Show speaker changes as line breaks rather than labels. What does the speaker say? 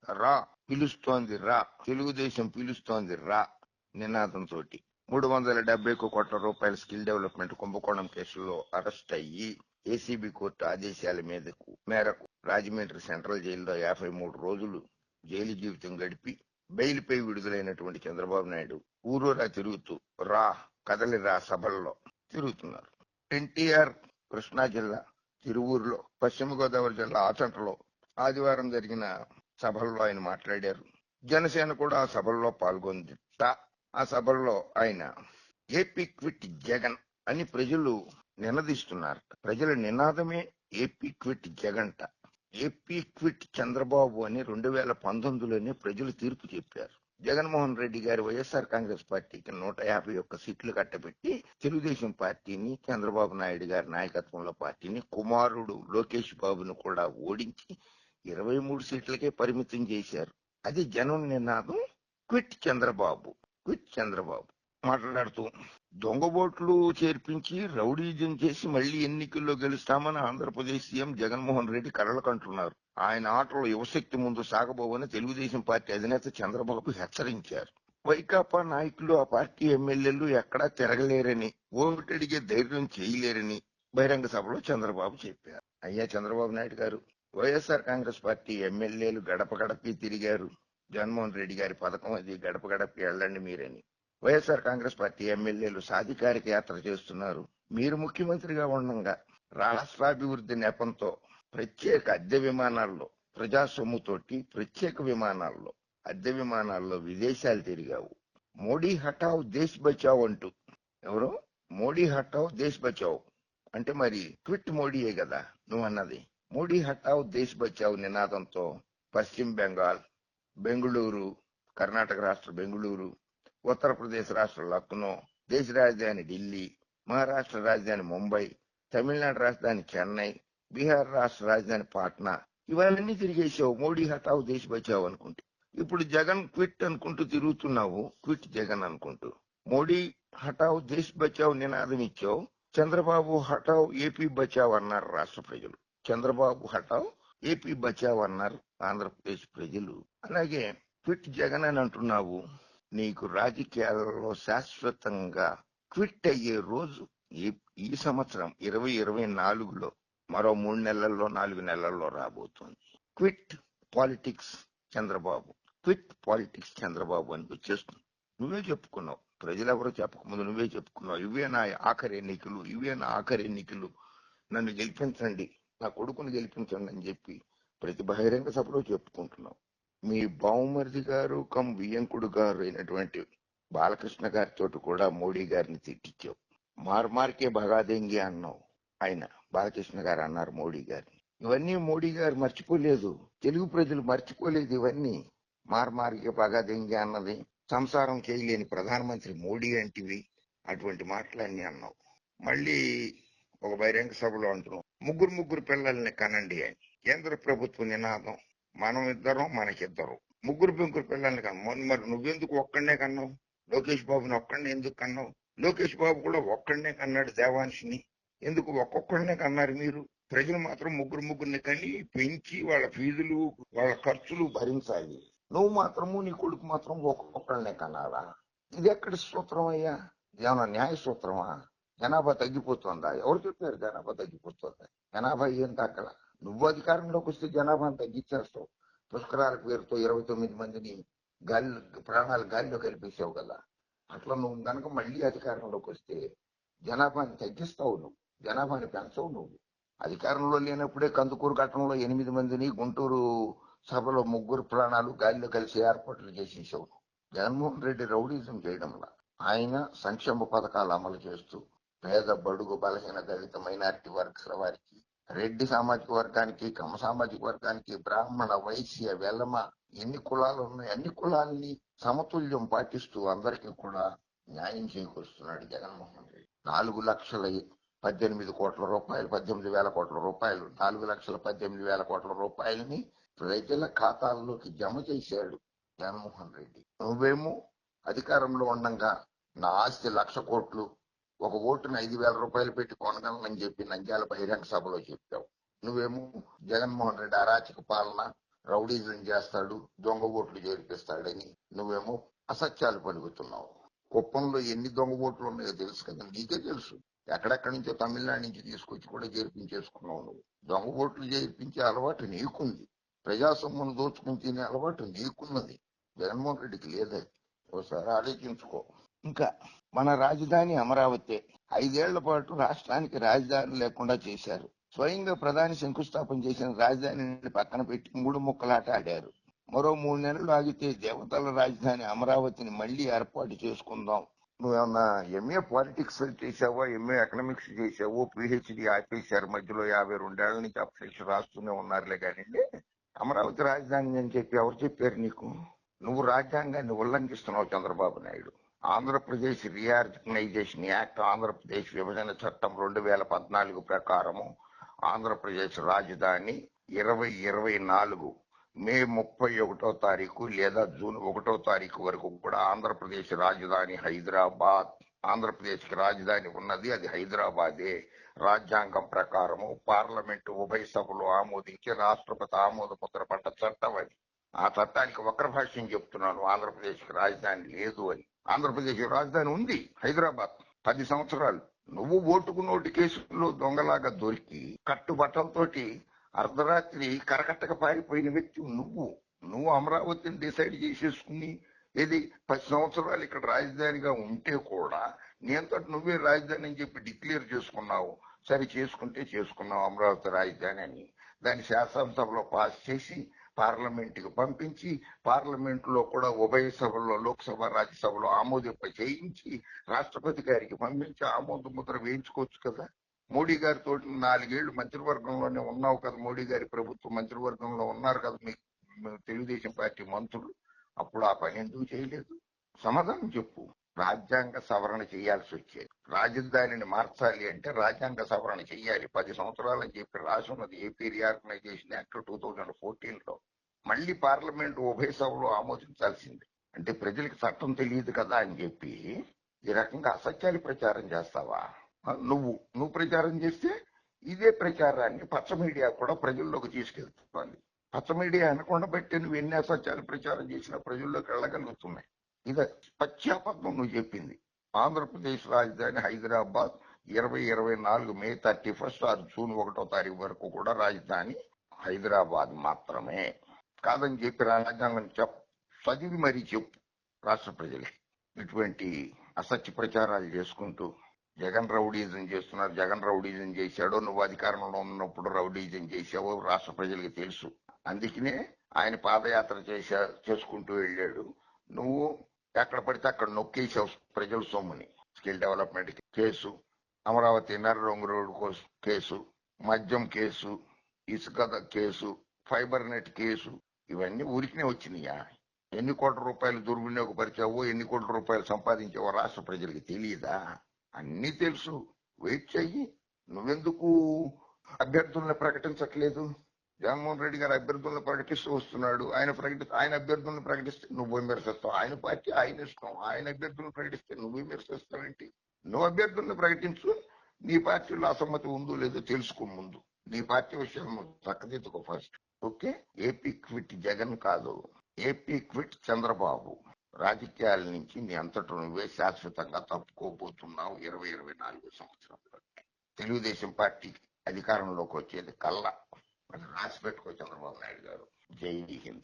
రా పిలుస్తోంది రా, తెలుగుదేశం పిలుస్తోంది రా నినాదంతో 370 కోట్ల రూపాయల స్కిల్ డెవలప్మెంట్ కుంభకోణం కేసులో అరెస్ట్ అయ్యి ఏసీబీ కోర్టు ఆదేశాల మేరకు రాజమండ్రి సెంట్రల్ జైల్లో 53 రోజులు జైలు జీవితం గడిపి బెయిల్పై విడుదలైనటువంటి చంద్రబాబు నాయుడు ఊరూరా తిరుగుతూ రా కదలి రా సభల్లో తిరుగుతున్నారు. ఎన్టీఆర్ కృష్ణా జిల్లా తిరువూరులో, పశ్చిమ గోదావరి జిల్లా ఆచంటలో ఆదివారం జరిగిన సభల్లో ఆయన మాట్లాడారు. జనసేన కూడా ఆ సభల్లో పాల్గొంది. ఆ సభల్లో ఆయన ఏపీ క్విట్ జగన్ అని ప్రజలు నినదిస్తున్నారు. ప్రజల నినాదమే AP quit Jagan. AP quit Chandrababu అని 2019లోనే ప్రజలు తీర్పు చెప్పారు. జగన్మోహన్ రెడ్డి గారి వైఎస్ఆర్ కాంగ్రెస్ పార్టీకి 151 సీట్లు కట్టబెట్టి తెలుగుదేశం పార్టీని, చంద్రబాబు నాయుడు గారి నాయకత్వంలో పార్టీని, కుమారుడు లోకేష్ బాబును కూడా ఓడించి 23 సీట్లకే పరిమితం చేశారు. అది జనం నినాదం క్విట్ చంద్రబాబు, క్విట్ చంద్రబాబు. మాట్లాడుతూ దొంగబోట్లు చేర్పించి రౌడీజం చేసి మళ్లీ ఎన్నికల్లో గెలుస్తామని ఆంధ్రప్రదేశ్ సీఎం జగన్మోహన్ రెడ్డి కలలకంటున్నారు. ఆయన ఆటలో యువశక్తి ముందు సాగబోవని తెలుగుదేశం పార్టీ అధినేత చంద్రబాబు హెచ్చరించారు. వైకాపా నాయకులు, ఆ పార్టీ ఎమ్మెల్యేలు ఎక్కడా తిరగలేరని, ఓటడిగే ధైర్యం చేయలేరని బహిరంగ సభలో చంద్రబాబు చెప్పారు. అయ్యా చంద్రబాబు నాయుడు గారు, వైఎస్ఆర్ కాంగ్రెస్ పార్టీ ఎమ్మెల్యేలు గడప గడపకి తిరిగారు. జగన్మోహన్ రెడ్డి గారి పథకం అది, గడప గడపకి వెళ్ళండి మీరని. వైఎస్ఆర్ కాంగ్రెస్ పార్టీ ఎమ్మెల్యేలు సాధికారిక యాత్ర చేస్తున్నారు. మీరు ముఖ్యమంత్రిగా ఉండగా రాష్ట్రాభివృద్ధి నెపంతో ప్రత్యేక అద్దె విమానాల్లో, ప్రజా సొమ్ముతోటి ప్రత్యేక విమానాల్లో, అద్దె విమానాల్లో విదేశాలు తిరిగావు. మోడీ హటావ్ దేశ్ బచావ్ అంటూ, ఎవరు మోడీ హటావ్ దేశ్ బచావ్ అంటే మరి క్విట్ మోడీయే కదా నువ్వు అన్నది. మోడీ హటావ్ దేశ్ బచావ్ నినాదంతో పశ్చిమ బెంగాల్, బెంగళూరు, కర్ణాటక రాష్ట్ర బెంగళూరు, ఉత్తరప్రదేశ్ రాష్ట్ర లక్నో, దేశ రాజధాని ఢిల్లీ, మహారాష్ట్ర రాజధాని ముంబై, తమిళనాడు రాజధాని చెన్నై, బీహార్ రాష్ట్ర రాజధాని పాట్నా, ఇవన్నీ తిరిగేసావు మోడీ హటావ్ దేశ్ బచావ్ అనుకుంటూ. ఇప్పుడు జగన్ క్విట్ అనుకుంటూ తిరుగుతున్నావు, క్విట్ జగన్ అనుకుంటూ. మోడీ హటావ్ దేశ్ బచావ్ నినాదం ఇచ్చావు, చంద్రబాబు హటావ్ ఏపీ బచావ్ అన్నారు రాష్ట్ర ప్రజలు. చంద్రబాబు హటావ్ ఏపీ బచావ్ అన్నారు ఆంధ్రప్రదేశ్ ప్రజలు. అలాగే క్విట్ జగన్ అని అంటున్నావు. నీకు రాజకీయాలలో శాశ్వతంగా క్విట్ అయ్యే రోజు ఈ సంవత్సరం 2024లో మరో 3 నెలల్లో 4 నెలల్లో రాబోతోంది. Quit politics Chandrababu, quit politics Chandrababu అని వచ్చేస్తుంది. నువ్వే చెప్పుకున్నావు, ప్రజలెవరో చెప్పకముందు నువ్వే చెప్పుకున్నావు. ఇవే నా ఆఖరి ఎన్నికలు, ఇవే నా ఆఖరి ఎన్నికలు, నన్ను గెలిపించండి, నా కొడుకును గెలిపించండి అని చెప్పి ప్రతి బహిరంగ సభలో చెప్పుకుంటున్నావు. మీ బావుమరిది గారు వియ్యంకుడు గారు అయినటువంటి బాలకృష్ణ గారితో కూడా మోడీ గారిని తిట్టించావు. మార్మార్కే భగాదెంగి అన్నావు. ఆయన బాలకృష్ణ గారు అన్నారు మోడీ గారిని. ఇవన్నీ మోడీ గారు మర్చిపోలేదు, తెలుగు ప్రజలు మర్చిపోలేదు. ఇవన్నీ మార్మార్కే భగాదెంగి అన్నది, సంసారం చేయలేని ప్రధానమంత్రి మోడీ అంటివి, అటువంటి మాటలన్నీ అన్నావు. మళ్ళీ ఒక బహిరంగ సభలో అంటున్నావు ముగ్గురు పిల్లల్ని కనండి అని. కేంద్ర ప్రభుత్వ నినాదం మనం ఇద్దరం మనకిద్దరు, ముగ్గురు పిల్లల్ని కన్నావు. మరి నువ్వెందుకు ఒక్కడనే కన్నావు? లోకేష్ బాబుని ఒక్కడనే ఎందుకు కన్నావు? లోకేష్ బాబు కూడా ఒక్కడనే కన్నాడు దేవాంశిని. ఎందుకు ఒక్కొక్కడనే కన్నారు మీరు? ప్రజలు మాత్రం ముగ్గురిని కని పెంచి వాళ్ళ ఫీజులు, వాళ్ళ ఖర్చులు భరించాలి. నువ్వు మాత్రము, నీ కొడుకు మాత్రం ఒక్కొక్కడనే కన్నారా? ఇది ఎక్కడి సూత్రం అయ్యా? ఏమన్నా న్యాయ సూత్రమా? జనాభా తగ్గిపోతుందా? ఎవరు చెప్పారు జనాభా తగ్గిపోతుందా? జనాభా ఏం తగ్గల. నువ్వు అధికారంలోకి వస్తే జనాభాను తగ్గించేస్తావు. పుష్కరాల పేరుతో 29 మందిని ప్రాణాలు గాలిలో కల్పించావు కదా. అట్లా నువ్వు కనుక మళ్ళీ అధికారంలోకి వస్తే జనాభాని తగ్గిస్తావు, నువ్వు జనాభాని పెంచవు. నువ్వు అధికారంలో లేనప్పుడే కందుకూరు ఘటనలో 8 మందిని, గుంటూరు సభలో 3 ప్రాణాలు గాలిలో కలిసి ఏర్పాట్లు చేసేసావు. జగన్మోహన్ రెడ్డి రౌడీజం చేయడంలా ఆయన సంక్షేమ పథకాలు అమలు చేస్తూ పేద, బడుగు, బలహీన, దళిత, మైనారిటీ వర్గాల వారికి, రెడ్డి సామాజిక వర్గానికి, కమ్మ సామాజిక వర్గానికి, బ్రాహ్మణ, వైశ్య, వెలమ, ఎన్ని కులాలు ఉన్నాయి అన్ని కులాలని సమతుల్యం పాటిస్తూ అందరికీ కూడా న్యాయం చేకూరుస్తున్నాడు జగన్మోహన్ రెడ్డి. 4,18,000 కోట్ల రూపాయలు, 18,000 కోట్ల రూపాయలు, 4,18,000 కోట్ల రూపాయలని ప్రజల ఖాతాల్లోకి జమ చేశాడు జగన్మోహన్ రెడ్డి. నువ్వేమో అధికారంలో ఉండగా నా ఆస్తి 1,00,000 కోట్లు, ఒక ఓటును 5,000 రూపాయలు పెట్టి కొనగలనని చెప్పి నంద్యాల బహిరంగ సభలో చెప్పావు. నువ్వేమో జగన్మోహన్ రెడ్డి అరాచక పాలన, రౌడీజం చేస్తాడు, దొంగ ఓట్లు చేర్పిస్తాడని నువ్వేమో అసత్యాలు పలుకుతున్నావు. కుప్పంలో ఎన్ని దొంగ ఓట్లు ఉన్నాయో తెలుసు కదా, నీకే తెలుసు. ఎక్కడెక్కడి నుంచో తమిళనాడు నుంచి తీసుకొచ్చి కూడా చేర్పించేసుకున్నావు నువ్వు. దొంగ ఓట్లు చేర్పించే అలవాటు నీకుంది, ప్రజాసొమ్మును దోచుకుని తినే అలవాటు నీకున్నది. జగన్మోహన్ రెడ్డికి లేదది. ఒకసారి ఆలోచించుకో. ఇంకా మన రాజధాని అమరావతి. 5 ఏళ్ల పాటు రాష్ట్రానికి రాజధాని లేకుండా చేశారు. స్వయంగా ప్రధాని శంకుస్థాపన చేసిన రాజధానిని పక్కన పెట్టి 3 ముక్కలాట ఆడారు. మరో 3 నెలలు ఆగితే దేవతల రాజధాని అమరావతిని మళ్లీ ఏర్పాటు చేసుకుందాం. నువ్వేమన్నా ఎంఏ పాలిటిక్స్ చేసావో, ఎంఏ ఎకనామిక్స్ చేసావో, పిహెచ్డి ఆపేశారు మధ్యలో. 52 ఏళ్ల నుంచి అపరీక్ష రాస్తూనే ఉన్నారులే కానీ అమరావతి రాజధాని అని చెప్పి ఎవరు చెప్పారు నీకు? నువ్వు రాజ్యాంగాన్ని ఉల్లంఘిస్తున్నావు చంద్రబాబు నాయుడు. ఆంధ్రప్రదేశ్ రీఆర్గనైజేషన్ యాక్ట్, ఆంధ్రప్రదేశ్ విభజన చట్టం 2014 ప్రకారము ఆంధ్రప్రదేశ్ రాజధాని 2024 మే 31వ తారీఖు లేదా జూన్ 1వ తారీఖు వరకు కూడా ఆంధ్రప్రదేశ్ రాజధాని హైదరాబాద్. ఆంధ్రప్రదేశ్ కి రాజధాని ఉన్నది, అది హైదరాబాదే. రాజ్యాంగం ప్రకారము పార్లమెంటు ఉభయ సభలు ఆమోదించి రాష్ట్రపతి ఆమోద ముద్ర పడ్డ చట్టం అది. ఆ చట్టానికి వక్ర భాష్యం చెప్తున్నాను, ఆంధ్రప్రదేశ్ కి రాజధాని లేదు అని. ఆంధ్రప్రదేశ్ రాజధాని ఉంది హైదరాబాద్. 10 సంవత్సరాలు నువ్వు ఓటుకు నోటు కేసుల్లో దొంగలాగా దొరికి కట్టుబట్టలతోటి అర్ధరాత్రి కరకట్టక పారిపోయిన వ్యక్తి నువ్వు అమరావతిని డిసైడ్ చేసేసుకుని ఏది 10 సంవత్సరాలు ఇక్కడ రాజధానిగా ఉంటే కూడా నేంతో నువ్వే రాజధాని అని చెప్పి డిక్లేర్ చేసుకున్నావు. సరే, చేసుకున్నావు అమరావతి రాజధాని అని. దాన్ని శాసనసభలో పాస్ చేసి పార్లమెంట్ కి పంపించి, పార్లమెంట్ లో కూడా ఉభయ సభల్లో లోక్సభ రాజ్యసభలో ఆమోదింప చేయించి రాష్ట్రపతి గారికి పంపించి ఆమోద ముద్ర వేయించుకోవచ్చు కదా. మోడీ గారితో 4 ఏళ్లు మంత్రివర్గంలోనే ఉన్నావు కదా, మోడీ గారి ప్రభుత్వం మంత్రివర్గంలో ఉన్నారు కదా మీ తెలుగుదేశం పార్టీ మంత్రులు. అప్పుడు ఆ పని ఎందుకు చేయలేదు? సమాధానం చెప్పు. రాజ్యాంగ సవరణ చేయాల్సి వచ్చేది. రాజధానిని మార్చాలి అంటే రాజ్యాంగ సవరణ చేయాలి. 10 సంవత్సరాలని చెప్పి రాసి ఉన్నది ఏపీ రీఆర్గనైజేషన్ యాక్ట్ 2014లో. మళ్లీ పార్లమెంట్ ఉభయ సభలో ఆమోదించాల్సింది. అంటే ప్రజలకు చట్టం తెలియదు కదా అని చెప్పి ఈ రకంగా అసత్యాలు ప్రచారం చేస్తావా? నువ్వు ప్రచారం చేస్తే ఇదే ప్రచారాన్ని పచ్చ మీడియా కూడా ప్రజల్లోకి తీసుకెళ్తుంది. పచ్చ మీడియా అనకుండా బట్టి నువ్వు ఎన్ని అసత్యాలు ప్రచారం చేసినా ప్రజల్లోకి వెళ్ళగలుగుతున్నాయి. ఇది పశ్చాపత్వం నువ్వు చెప్పింది. ఆంధ్రప్రదేశ్ రాజధాని హైదరాబాద్ 2024 మే 31 ఆరు జూన్ 1వ తారీఖు వరకు కూడా రాజధాని హైదరాబాద్ మాత్రమే. కాదని చెప్పి రాజ్యాంగం చదివి మరీ చెప్పు రాష్ట్ర ప్రజలకి. ఇటువంటి అసత్య ప్రచారాలు చేసుకుంటూ జగన్ రౌడీజం చేస్తున్నారు. జగన్ రౌడీజం చేశాడో, నువ్వు అధికారంలో ఉన్నప్పుడు రౌడీజం చేశావో రాష్ట్ర ప్రజలకు తెలుసు. అందుకనే ఆయన పాదయాత్ర చేసుకుంటూ వెళ్ళాడు. నువ్వు ఎక్కడ పడితే అక్కడ నొక్కేసావు ప్రజల సొమ్ముని. Skill development case, Amaravati Narra రంగు రోడ్డు కేసు, మద్యం కేసు, ఇసుక కేసు, ఫైబర్ నెట్ కేసు, ఇవన్నీ ఊరికినే వచ్చినాయా? ఎన్ని కోట్ల రూపాయలు దుర్వినియోగపరిచావో, ఎన్ని కోట్ల రూపాయలు సంపాదించావో రాష్ట్ర ప్రజలకు తెలియదా? అన్నీ తెలుసు. వెయిట్ చెయ్యి. నువ్వెందుకు అభ్యర్థులను ప్రకటించట్లేదు? జగన్మోహన్ రెడ్డి గారు అభ్యర్థులను ప్రకటిస్తూ వస్తున్నాడు. ఆయన అభ్యర్థులను ప్రకటిస్తే నువ్వు విమర్శిస్తావు. ఆయన పార్టీ ఆయన ఇష్టం. ఆయన అభ్యర్థులను ప్రకటిస్తే నువ్వు విమర్శిస్తావేంటి? నువ్వు అభ్యర్థులను ప్రకటించు. నీ పార్టీలో అసమ్మతి ఉందో లేదో తెలుసుకో ముందు. నీ పార్టీ విషయం చక్కదిద్దుకో first. Okay? AP quit Jagan కాదు, ఏపీ క్విట్ చంద్రబాబు. రాజకీయాల నుంచి నీ అంతటా నువ్వే శాశ్వతంగా తప్పుకోబోతున్నావు 2024 సంవత్సరంలో. తెలుగుదేశం పార్టీ అధికారంలోకి వచ్చేది కల్లా. అది రాసి పెట్టుకో చంద్రబాబు నాయుడు గారు. జై హింద్.